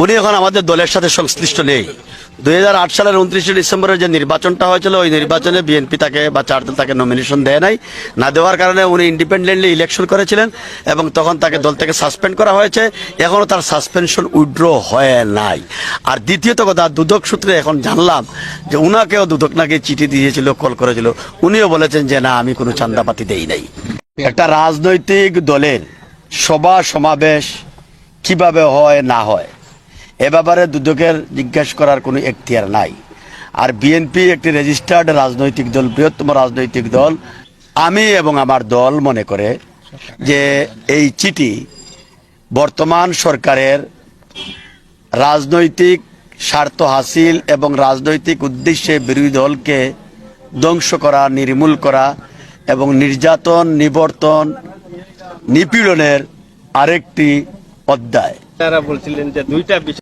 উনি এখন আমাদের দলের সাথে সংশ্লিষ্ট নেই। 2008 সালের 29 ডিসেম্বরের যে নির্বাচনটা হয়েছিল, ওই নির্বাচনে বিএনপি তাকে বা চারদল তাকে নমিনেশন দেয় নাই। না দেওয়ার কারণে উনি ইন্ডিপেন্ডেন্টলি ইলেকশন করেছিলেন এবং তখন তাকে দল থেকে সাসপেন্ড করা হয়েছে। এখনও তার সাসপেনশন উইথড্র হয় নাই। আর দ্বিতীয়ত কথা, দুদক সূত্রে এখন জানলাম যে উনাকেও দুদক নাকি চিঠি দিয়েছিল, কল করেছিল। উনিও বলেছেন যে না, আমি কোনো চাঁদাপাতি দেই নাই। একটা রাজনৈতিক দলের সভা সমাবেশ কিভাবে হয় না হয় এ ব্যাপারে দুদকের জিজ্ঞাসা করার কোনো এখতিয়ার নাই। আর বিএনপি একটি রেজিস্টার্ড রাজনৈতিক দল, বৃহত্তম রাজনৈতিক দল। আমি এবং আমার দল মনে করে যে এই চিঠি বর্তমান সরকারের রাজনৈতিক স্বার্থ হাসিল এবং রাজনৈতিক উদ্দেশ্যে বিরোধী দলকে ধ্বংস করা, নির্মূল করা এবং নির্যাতন, নিবর্তন, নিপীড়নের আরেকটি অধ্যায়। তারা বলছিলেন যে দুইটা বিষয়